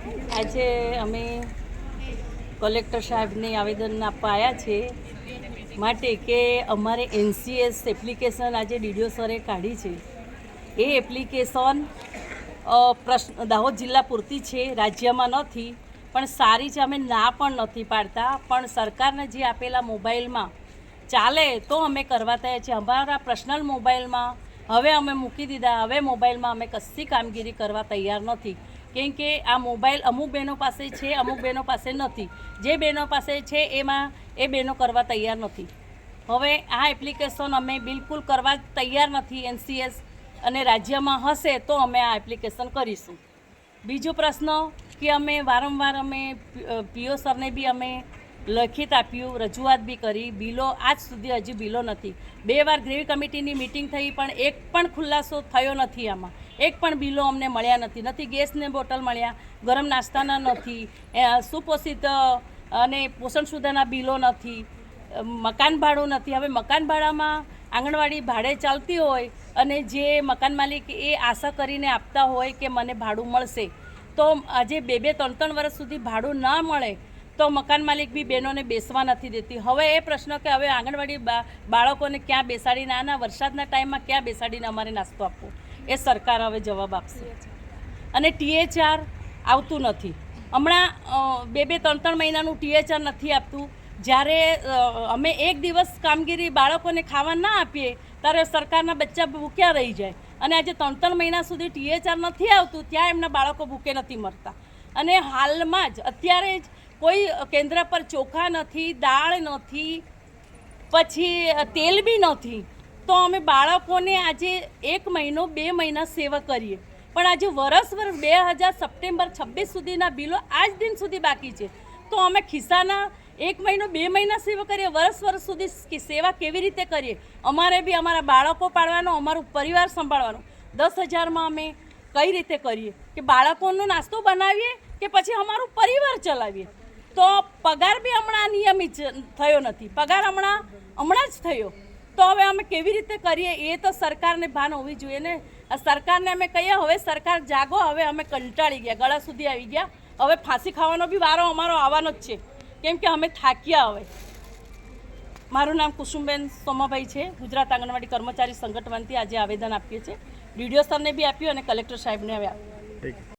આજે અમે કલેક્ટર સાહેબને આવેદન આપવા આવ્યા છે માટે કે અમારે NCS એપ્લિકેશન આજે DDO સરે કાઢી છે. એ એપ્લિકેશન દાહોદ જિલ્લા પૂરતી છે, રાજ્યમાં નથી, પણ સારી છે. અમે ના પણ નથી પાડતા, પણ સરકારને જે આપેલા મોબાઈલમાં ચાલે તો અમે કરવા તૈયાર છીએ. અમારા પર્સનલ મોબાઈલમાં હવે અમે મૂકી દીધા. હવે મોબાઈલમાં અમે કશી કામગીરી કરવા તૈયાર નથી, કેમ કે આ મોબાઈલ અમુક બહેનો પાસે છે, અમુક બહેનો પાસે નથી. જે બહેનો પાસે છે એમાં એ બહેનો કરવા તૈયાર નથી. હવે આ એપ્લિકેશન અમે બિલકુલ કરવા તૈયાર નથી. NCS અને રાજ્યમાં હશે તો અમે આ એપ્લિકેશન કરીશું. બીજો પ્રશ્ન કે અમે વારંવાર અમે PO સરને બી અમે લખિત આપ્યું, રજૂઆત બી કરી. બિલો આજ સુધી હજી બિલો નથી. 2 વાર ગ્રેવી કમિટીની મિટિંગ થઈ, પણ એક પણ ખુલાસો થયો નથી. આમાં એક પણ બિલો અમને મળ્યા નથી. ગેસને બોટલ મળ્યા, ગરમ નાસ્તાના નથી, સુપોષિત અને પોષણ સુધારના બિલો નથી, મકાન ભાડું નથી. હવે મકાન ભાડામાં આંગણવાડી ભાડે ચાલતી હોય અને જે મકાન માલિક એ આશા કરીને આપતા હોય કે મને ભાડું મળશે, તો આજે 2-3 વર્ષ સુધી ભાડું ના મળે તો મકાન માલિક બી બહેનોને બેસવા નથી દેતી. હવે એ પ્રશ્ન કે હવે આંગણવાડી બાળકોને ક્યાં બેસાડીને, આના વરસાદના ટાઈમમાં ક્યાં બેસાડીને અમારે નાસ્તો આપવો, એ સરકાર હવે જવાબ આપશે. અને THR આવતું નથી. હમણાં 2-3 મહિનાનું THR નથી આપતું. જ્યારે અમે એક દિવસ કામગીરી બાળકોને ખાવા ના આપીએ ત્યારે સરકારના બચ્ચા ભૂખ્યા રહી જાય. અને આજે 3 મહિના સુધી THR નથી આવતું, ત્યાં એમના બાળકો ભૂખે નથી મરતા. અને હાલમાં જ અત્યારે જ કોઈ કેન્દ્ર પર ચોખા નથી, દાળ નથી, પછી તેલ બી નથી. તો અમે બાળકોને આજે 1 મહિનો 2 મહિના સેવા કરીએ, પણ આજે વર્ષ 2000 સપ્ટેમ્બર 26 સુધીના બિલો આજ દિન સુધી બાકી છે. તો અમે ખિસ્સાના 1 મહિનો 2 મહિના સેવા કરીએ, વર્ષ સુધી સેવા કેવી રીતે કરીએ? અમારે બી અમારા બાળકો પાળવાનો, અમારું પરિવાર સંભાળવાનું. 10,000માં અમે કઈ રીતે કરીએ કે બાળકોનો નાસ્તો બનાવીએ કે પછી અમારું પરિવાર ચલાવીએ? તો પગાર બી હમણાં નિયમિત થયો નથી. પગાર હમણાં જ થયો. તો હવે અમે કેવી રીતે કરીએ એ તો સરકારને ભાન હોવી જોઈએ ને. સરકારને અમે કહીએ હવે સરકાર જાગો, હવે અમે કંટાળી ગયા, ગળા સુધી આવી ગયા. હવે ફાંસી ખાવાનો બી વારો અમારો આવવાનો જ છે, કેમ કે અમે થાક્યા. હવે મારું નામ કુસુમબેન સોમાભાઈ છે. ગુજરાત આંગણવાડી કર્મચારી સંગઠનથી આજે આવેદન આપીએ છીએ. DDO સરને બી આપ્યું અને કલેક્ટર સાહેબને હવે આપ્યું.